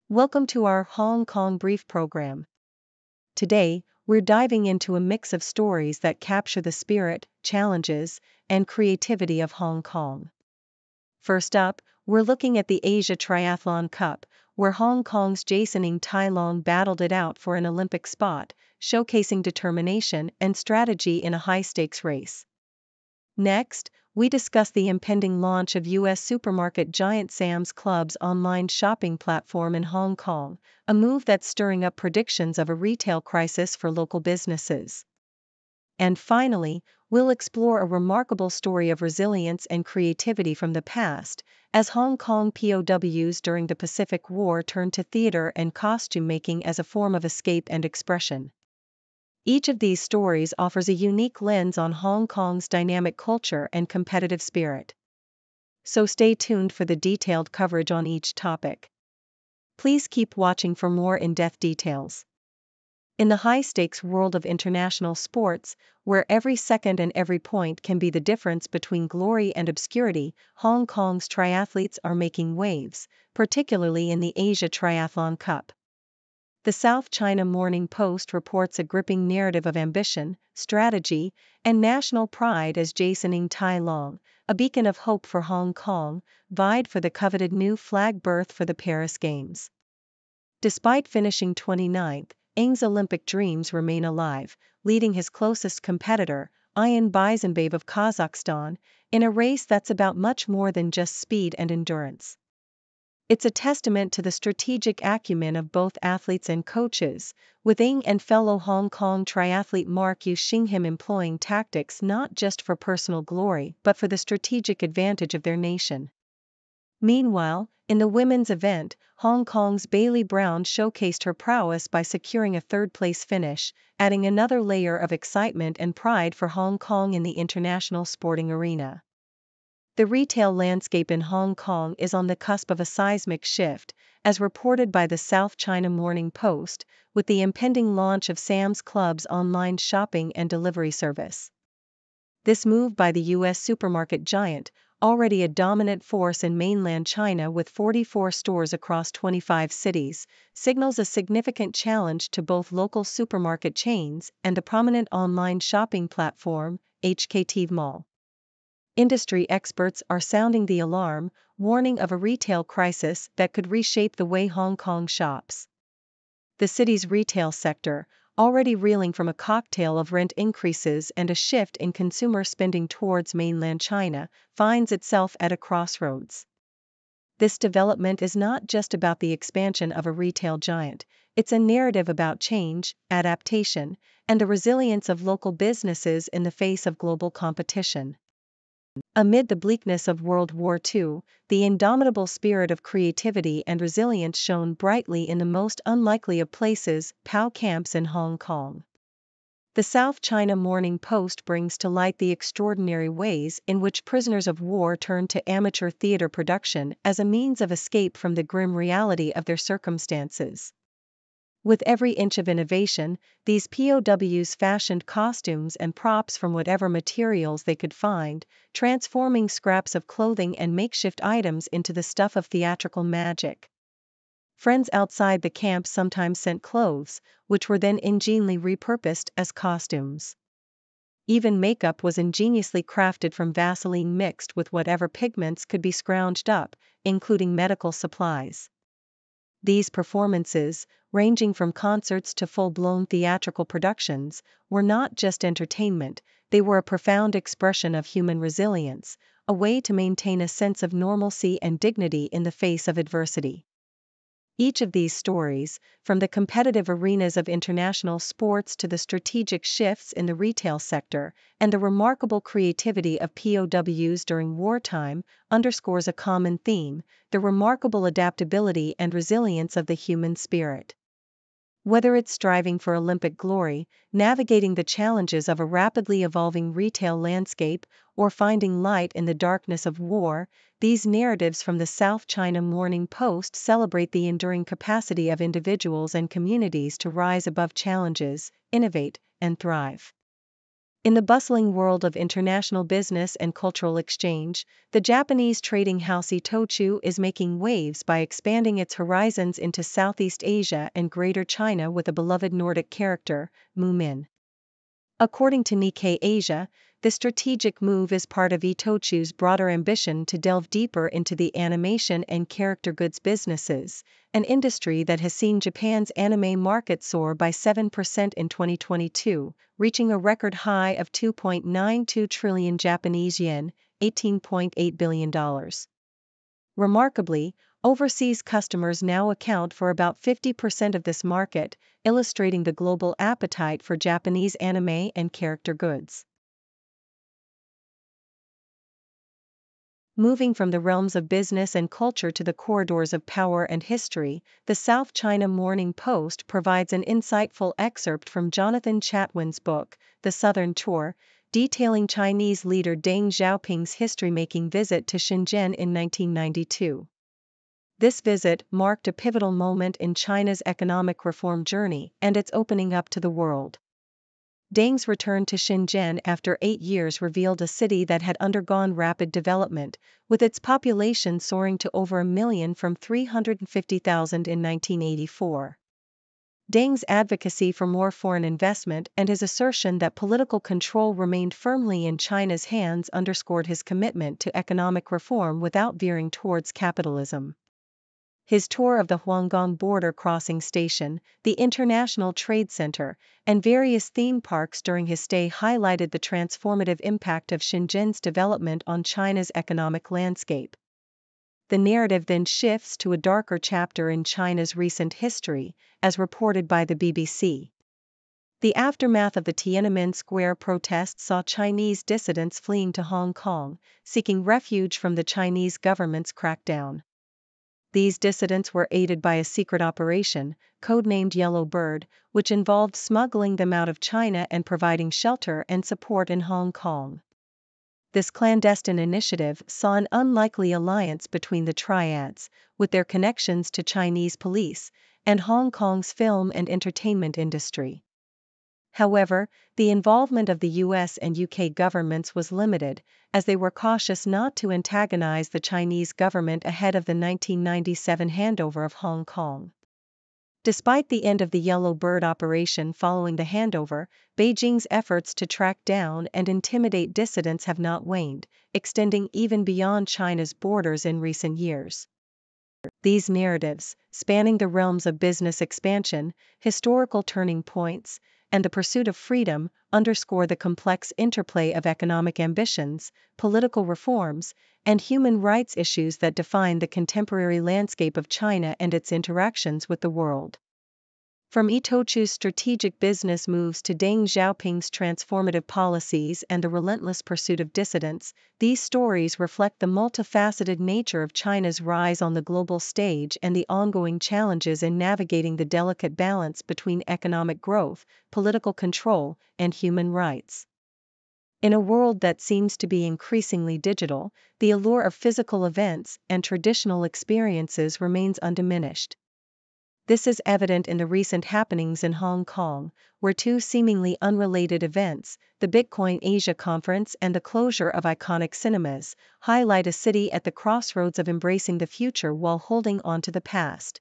Welcome to our Hong Kong Brief program. Today, we're diving into a mix of stories that capture the spirit, challenges, and creativity of Hong Kong. First up, we're looking at the Asia Triathlon Cup, where Hong Kong's Jasoning Tai Long battled it out for an Olympic spot, showcasing determination and strategy in a high-stakes race. Next, we discuss the impending launch of U.S. supermarket giant Sam's Club's online shopping platform in Hong Kong, a move that's stirring up predictions of a retail crisis for local businesses. And finally, we'll explore a remarkable story of resilience and creativity from the past, as Hong Kong POWs during the Pacific War turned to theater and costume making as a form of escape and expression. Each of these stories offers a unique lens on Hong Kong's dynamic culture and competitive spirit. So stay tuned for the detailed coverage on each topic. Please keep watching for more in-depth details. In the high-stakes world of international sports, where every second and every point can be the difference between glory and obscurity, Hong Kong's triathletes are making waves, particularly in the Asia Triathlon Cup. The South China Morning Post reports a gripping narrative of ambition, strategy, and national pride as Jasoning Tai Long, a beacon of hope for Hong Kong, vied for the coveted new flag berth for the Paris Games. Despite finishing 29th, Ng's Olympic dreams remain alive, leading his closest competitor, Ayan Bizenbayev of Kazakhstan, in a race that's about much more than just speed and endurance. It's a testament to the strategic acumen of both athletes and coaches, with Ng and fellow Hong Kong triathlete Mark Yu Xingham employing tactics not just for personal glory but for the strategic advantage of their nation. Meanwhile, in the women's event, Hong Kong's Bailey Brown showcased her prowess by securing a third-place finish, adding another layer of excitement and pride for Hong Kong in the international sporting arena. The retail landscape in Hong Kong is on the cusp of a seismic shift, as reported by the South China Morning Post, with the impending launch of Sam's Club's online shopping and delivery service. This move by the U.S. supermarket giant, already a dominant force in mainland China with 44 stores across 25 cities, signals a significant challenge to both local supermarket chains and the prominent online shopping platform, HKT Mall. Industry experts are sounding the alarm, warning of a retail crisis that could reshape the way Hong Kong shops. The city's retail sector, already reeling from a cocktail of rent increases and a shift in consumer spending towards mainland China, finds itself at a crossroads. This development is not just about the expansion of a retail giant, it's a narrative about change, adaptation, and the resilience of local businesses in the face of global competition. Amid the bleakness of World War II, the indomitable spirit of creativity and resilience shone brightly in the most unlikely of places, POW camps in Hong Kong. The South China Morning Post brings to light the extraordinary ways in which prisoners of war turned to amateur theater production as a means of escape from the grim reality of their circumstances. With every inch of innovation, these POWs fashioned costumes and props from whatever materials they could find, transforming scraps of clothing and makeshift items into the stuff of theatrical magic. Friends outside the camp sometimes sent clothes, which were then ingeniously repurposed as costumes. Even makeup was ingeniously crafted from Vaseline mixed with whatever pigments could be scrounged up, including medical supplies. These performances, ranging from concerts to full-blown theatrical productions, were not just entertainment, they were a profound expression of human resilience, a way to maintain a sense of normalcy and dignity in the face of adversity. Each of these stories, from the competitive arenas of international sports to the strategic shifts in the retail sector, and the remarkable creativity of POWs during wartime, underscores a common theme: the remarkable adaptability and resilience of the human spirit. Whether it's striving for Olympic glory, navigating the challenges of a rapidly evolving retail landscape, or finding light in the darkness of war, these narratives from the South China Morning Post celebrate the enduring capacity of individuals and communities to rise above challenges, innovate, and thrive. In the bustling world of international business and cultural exchange, the Japanese trading house Itochu is making waves by expanding its horizons into Southeast Asia and Greater China with a beloved Nordic character, Moomin. According to Nikkei Asia, the strategic move is part of Itochu's broader ambition to delve deeper into the animation and character goods businesses, an industry that has seen Japan's anime market soar by 7% in 2022, reaching a record high of 2.92 trillion Japanese yen, $18.8 billion. Remarkably, overseas customers now account for about 50% of this market, illustrating the global appetite for Japanese anime and character goods. Moving from the realms of business and culture to the corridors of power and history, the South China Morning Post provides an insightful excerpt from Jonathan Chatwin's book, The Southern Tour, detailing Chinese leader Deng Xiaoping's history-making visit to Shenzhen in 1992. This visit marked a pivotal moment in China's economic reform journey and its opening up to the world. Deng's return to Shenzhen after 8 years revealed a city that had undergone rapid development, with its population soaring to over 1 million from 350,000 in 1984. Deng's advocacy for more foreign investment and his assertion that political control remained firmly in China's hands underscored his commitment to economic reform without veering towards capitalism. His tour of the Huanggang border crossing station, the International Trade Center, and various theme parks during his stay highlighted the transformative impact of Shenzhen's development on China's economic landscape. The narrative then shifts to a darker chapter in China's recent history, as reported by the BBC. The aftermath of the Tiananmen Square protests saw Chinese dissidents fleeing to Hong Kong, seeking refuge from the Chinese government's crackdown. These dissidents were aided by a secret operation, codenamed Yellow Bird, which involved smuggling them out of China and providing shelter and support in Hong Kong. This clandestine initiative saw an unlikely alliance between the triads, with their connections to Chinese police, and Hong Kong's film and entertainment industry. However, the involvement of the US and UK governments was limited, as they were cautious not to antagonize the Chinese government ahead of the 1997 handover of Hong Kong. Despite the end of the Yellow Bird operation following the handover, Beijing's efforts to track down and intimidate dissidents have not waned, extending even beyond China's borders in recent years. These narratives, spanning the realms of business expansion, historical turning points, and the pursuit of freedom, underscore the complex interplay of economic ambitions, political reforms, and human rights issues that define the contemporary landscape of China and its interactions with the world. From Itochu's strategic business moves to Deng Xiaoping's transformative policies and the relentless pursuit of dissidents, these stories reflect the multifaceted nature of China's rise on the global stage and the ongoing challenges in navigating the delicate balance between economic growth, political control, and human rights. In a world that seems to be increasingly digital, the allure of physical events and traditional experiences remains undiminished. This is evident in the recent happenings in Hong Kong, where two seemingly unrelated events, the Bitcoin Asia Conference and the closure of iconic cinemas, highlight a city at the crossroads of embracing the future while holding on to the past.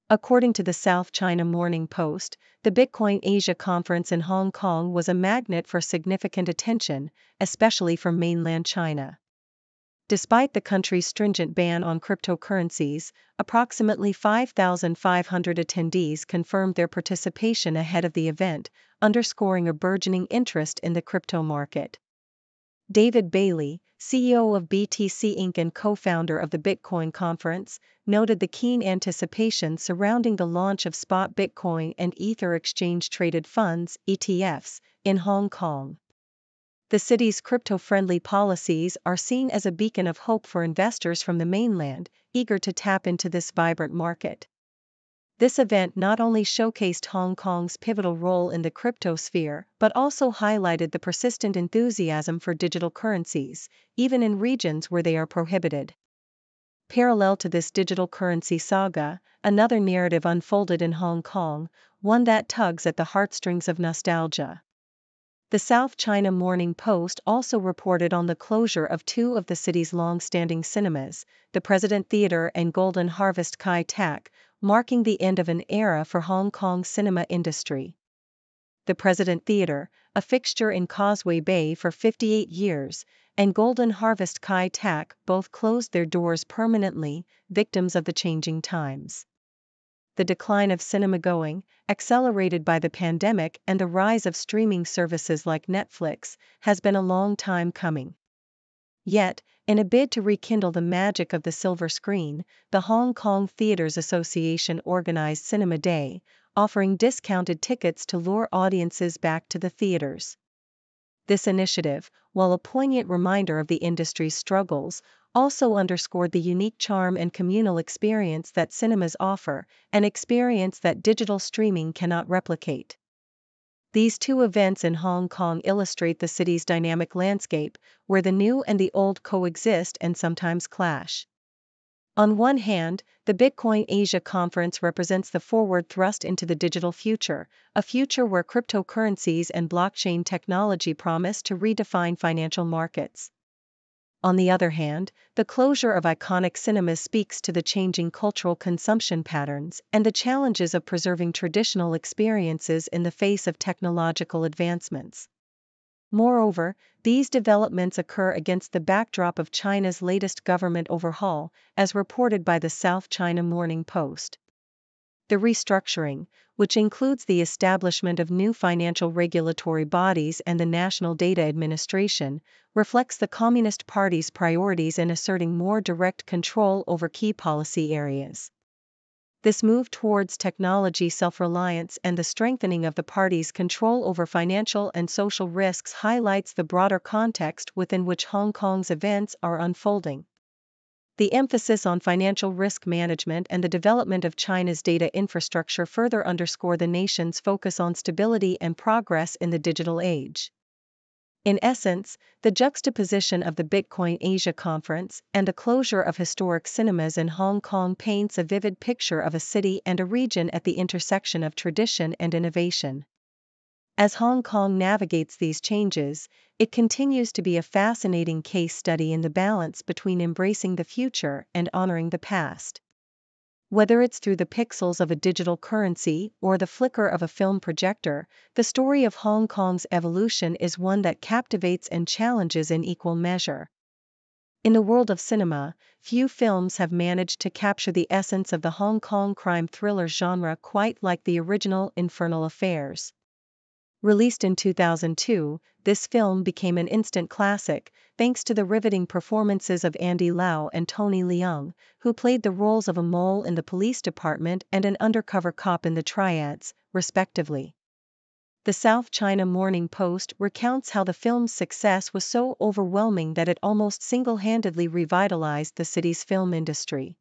According to the South China Morning Post, the Bitcoin Asia Conference in Hong Kong was a magnet for significant attention, especially from mainland China. Despite the country's stringent ban on cryptocurrencies, approximately 5,500 attendees confirmed their participation ahead of the event, underscoring a burgeoning interest in the crypto market. David Bailey, CEO of BTC Inc. and co-founder of the Bitcoin Conference, noted the keen anticipation surrounding the launch of spot Bitcoin and Ether exchange-traded funds, ETFs, in Hong Kong. The city's crypto-friendly policies are seen as a beacon of hope for investors from the mainland, eager to tap into this vibrant market. This event not only showcased Hong Kong's pivotal role in the crypto sphere but also highlighted the persistent enthusiasm for digital currencies, even in regions where they are prohibited. Parallel to this digital currency saga, another narrative unfolded in Hong Kong, one that tugs at the heartstrings of nostalgia. The South China Morning Post also reported on the closure of two of the city's long-standing cinemas, the President Theatre and Golden Harvest Kai Tak, marking the end of an era for Hong Kong's cinema industry. The President Theatre, a fixture in Causeway Bay for 58 years, and Golden Harvest Kai Tak both closed their doors permanently, victims of the changing times. The decline of cinema-going, accelerated by the pandemic and the rise of streaming services like Netflix, has been a long time coming. Yet, in a bid to rekindle the magic of the silver screen, the Hong Kong Theatres Association organized Cinema Day, offering discounted tickets to lure audiences back to the theaters. This initiative, while a poignant reminder of the industry's struggles, also underscored the unique charm and communal experience that cinemas offer, an experience that digital streaming cannot replicate. These two events in Hong Kong illustrate the city's dynamic landscape, where the new and the old coexist and sometimes clash. On one hand, the Bitcoin Asia Conference represents the forward thrust into the digital future, a future where cryptocurrencies and blockchain technology promise to redefine financial markets. On the other hand, the closure of iconic cinemas speaks to the changing cultural consumption patterns and the challenges of preserving traditional experiences in the face of technological advancements. Moreover, these developments occur against the backdrop of China's latest government overhaul, as reported by the South China Morning Post. The restructuring, which includes the establishment of new financial regulatory bodies and the National Data Administration, reflects the Communist Party's priorities in asserting more direct control over key policy areas. This move towards technology self-reliance and the strengthening of the party's control over financial and social risks highlights the broader context within which Hong Kong's events are unfolding. The emphasis on financial risk management and the development of China's data infrastructure further underscore the nation's focus on stability and progress in the digital age. In essence, the juxtaposition of the Bitcoin Asia Conference and the closure of historic cinemas in Hong Kong paints a vivid picture of a city and a region at the intersection of tradition and innovation. As Hong Kong navigates these changes, it continues to be a fascinating case study in the balance between embracing the future and honoring the past. Whether it's through the pixels of a digital currency or the flicker of a film projector, the story of Hong Kong's evolution is one that captivates and challenges in equal measure. In the world of cinema, few films have managed to capture the essence of the Hong Kong crime thriller genre quite like the original Infernal Affairs. Released in 2002, this film became an instant classic, thanks to the riveting performances of Andy Lau and Tony Leung, who played the roles of a mole in the police department and an undercover cop in the Triads, respectively. The South China Morning Post recounts how the film's success was so overwhelming that it almost single-handedly revitalized the city's film industry.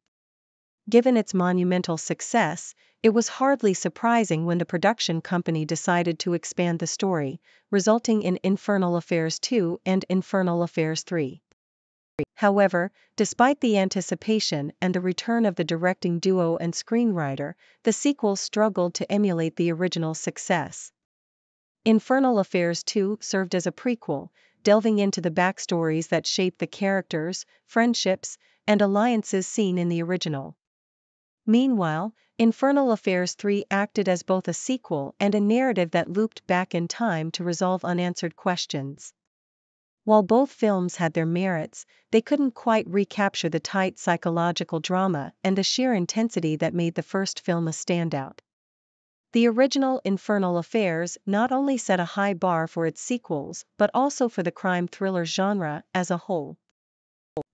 Given its monumental success, it was hardly surprising when the production company decided to expand the story, resulting in Infernal Affairs 2 and Infernal Affairs 3. However, despite the anticipation and the return of the directing duo and screenwriter, the sequels struggled to emulate the original success. Infernal Affairs 2 served as a prequel, delving into the backstories that shaped the characters, friendships, and alliances seen in the original. Meanwhile, Infernal Affairs 3 acted as both a sequel and a narrative that looped back in time to resolve unanswered questions. While both films had their merits, they couldn't quite recapture the tight psychological drama and the sheer intensity that made the first film a standout. The original Infernal Affairs not only set a high bar for its sequels but also for the crime thriller genre as a whole.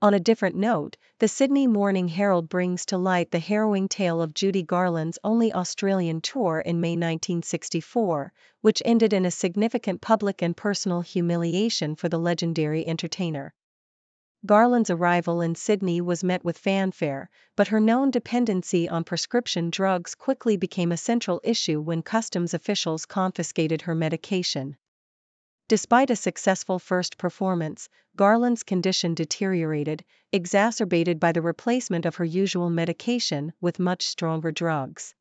On a different note, the Sydney Morning Herald brings to light the harrowing tale of Judy Garland's only Australian tour in May 1964, which ended in a significant public and personal humiliation for the legendary entertainer. Garland's arrival in Sydney was met with fanfare, but her known dependency on prescription drugs quickly became a central issue when customs officials confiscated her medication. Despite a successful first performance, Garland's condition deteriorated, exacerbated by the replacement of her usual medication with much stronger drugs.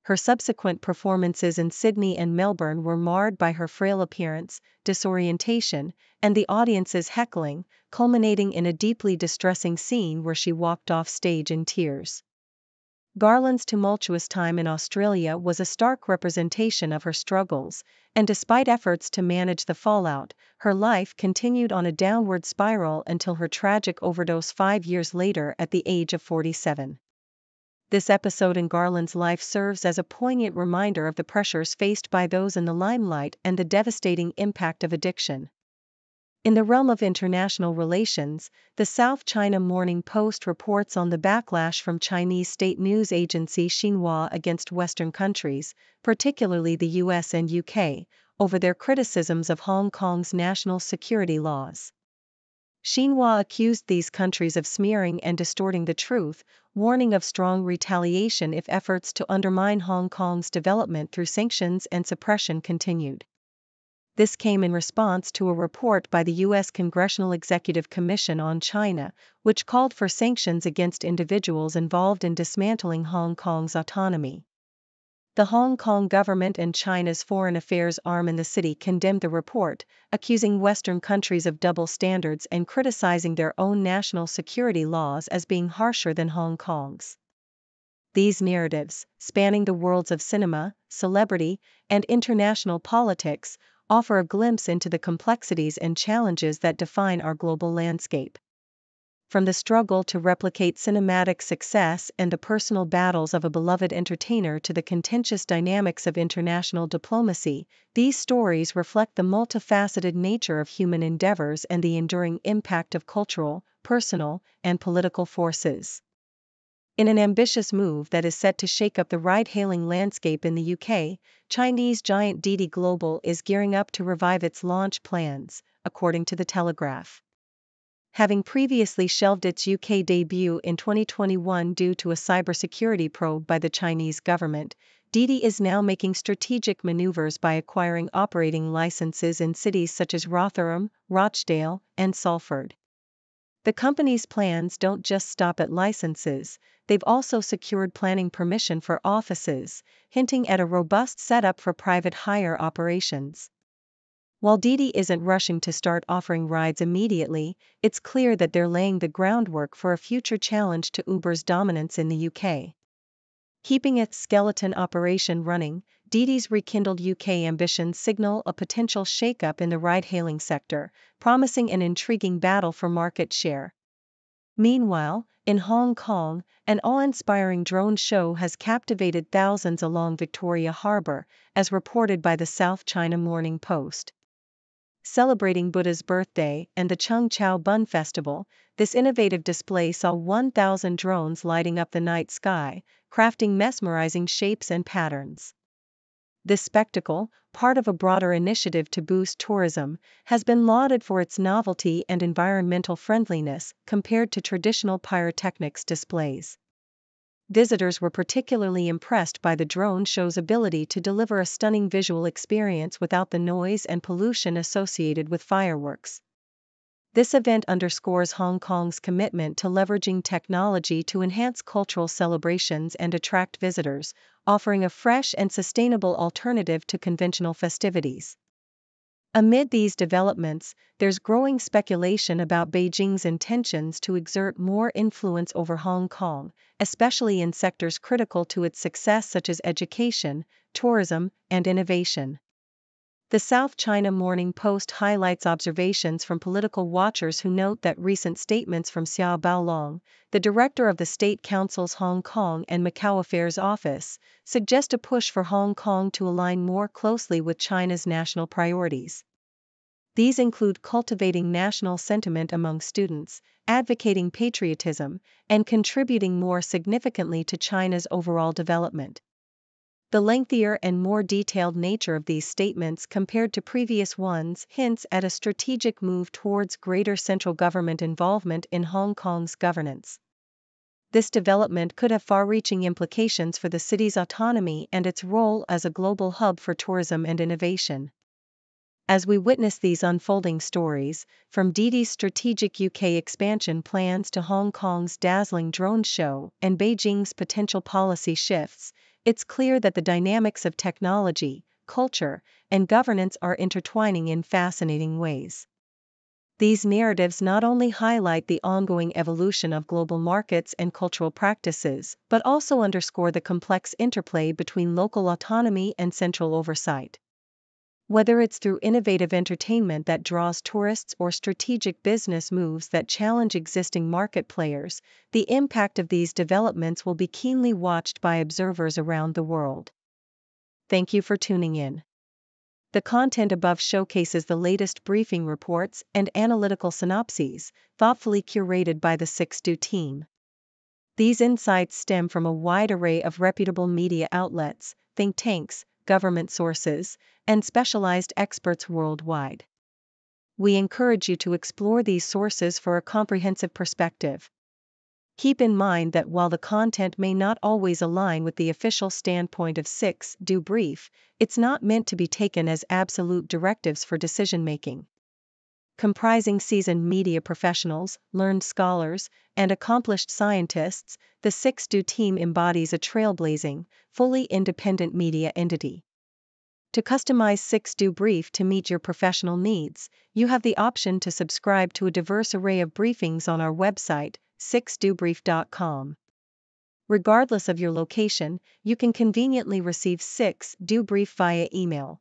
Her subsequent performances in Sydney and Melbourne were marred by her frail appearance, disorientation, and the audience's heckling, culminating in a deeply distressing scene where she walked off stage in tears. Garland's tumultuous time in Australia was a stark representation of her struggles, and despite efforts to manage the fallout, her life continued on a downward spiral until her tragic overdose 5 years later at the age of 47. This episode in Garland's life serves as a poignant reminder of the pressures faced by those in the limelight and the devastating impact of addiction. In the realm of international relations, the South China Morning Post reports on the backlash from Chinese state news agency Xinhua against Western countries, particularly the US and UK, over their criticisms of Hong Kong's national security laws. Xinhua accused these countries of smearing and distorting the truth, warning of strong retaliation if efforts to undermine Hong Kong's development through sanctions and suppression continued. This came in response to a report by the U.S. Congressional Executive Commission on China, which called for sanctions against individuals involved in dismantling Hong Kong's autonomy. The Hong Kong government and China's foreign affairs arm in the city condemned the report, accusing Western countries of double standards and criticizing their own national security laws as being harsher than Hong Kong's. These narratives, spanning the worlds of cinema, celebrity, and international politics, offer a glimpse into the complexities and challenges that define our global landscape. From the struggle to replicate cinematic success and the personal battles of a beloved entertainer to the contentious dynamics of international diplomacy, these stories reflect the multifaceted nature of human endeavors and the enduring impact of cultural, personal, and political forces. In an ambitious move that is set to shake up the ride-hailing landscape in the UK, Chinese giant Didi Global is gearing up to revive its launch plans, according to The Telegraph. Having previously shelved its UK debut in 2021 due to a cybersecurity probe by the Chinese government, Didi is now making strategic maneuvers by acquiring operating licenses in cities such as Rotherham, Rochdale, and Salford. The company's plans don't just stop at licenses, they've also secured planning permission for offices, hinting at a robust setup for private hire operations. While Didi isn't rushing to start offering rides immediately, it's clear that they're laying the groundwork for a future challenge to Uber's dominance in the UK. Keeping its skeleton operation running, Didi's rekindled UK ambitions signal a potential shakeup in the ride-hailing sector, promising an intriguing battle for market share. Meanwhile, in Hong Kong, an awe-inspiring drone show has captivated thousands along Victoria Harbour, as reported by the South China Morning Post. Celebrating Buddha's birthday and the Chung Chau Bun Festival, this innovative display saw 1,000 drones lighting up the night sky, crafting mesmerizing shapes and patterns. This spectacle, part of a broader initiative to boost tourism, has been lauded for its novelty and environmental friendliness compared to traditional pyrotechnics displays. Visitors were particularly impressed by the drone show's ability to deliver a stunning visual experience without the noise and pollution associated with fireworks. This event underscores Hong Kong's commitment to leveraging technology to enhance cultural celebrations and attract visitors, offering a fresh and sustainable alternative to conventional festivities. Amid these developments, there's growing speculation about Beijing's intentions to exert more influence over Hong Kong, especially in sectors critical to its success such as education, tourism, and innovation. The South China Morning Post highlights observations from political watchers who note that recent statements from Xiao Baolong, the director of the State Council's Hong Kong and Macau Affairs Office, suggest a push for Hong Kong to align more closely with China's national priorities. These include cultivating national sentiment among students, advocating patriotism, and contributing more significantly to China's overall development. The lengthier and more detailed nature of these statements compared to previous ones hints at a strategic move towards greater central government involvement in Hong Kong's governance. This development could have far-reaching implications for the city's autonomy and its role as a global hub for tourism and innovation. As we witness these unfolding stories, from Didi's strategic UK expansion plans to Hong Kong's dazzling drone show and Beijing's potential policy shifts, it's clear that the dynamics of technology, culture, and governance are intertwining in fascinating ways. These narratives not only highlight the ongoing evolution of global markets and cultural practices, but also underscore the complex interplay between local autonomy and central oversight. Whether it's through innovative entertainment that draws tourists or strategic business moves that challenge existing market players, the impact of these developments will be keenly watched by observers around the world. Thank you for tuning in. The content above showcases the latest briefing reports and analytical synopses, thoughtfully curated by the 6Do team. These insights stem from a wide array of reputable media outlets, think tanks, government sources, and specialized experts worldwide. We encourage you to explore these sources for a comprehensive perspective. Keep in mind that while the content may not always align with the official standpoint of 6Do Brief, it's not meant to be taken as absolute directives for decision-making. Comprising seasoned media professionals, learned scholars, and accomplished scientists, the 6Do team embodies a trailblazing, fully independent media entity. To customize 6Do Brief to meet your professional needs, you have the option to subscribe to a diverse array of briefings on our website, 6dobrief.com. Regardless of your location, you can conveniently receive 6Do Brief via email,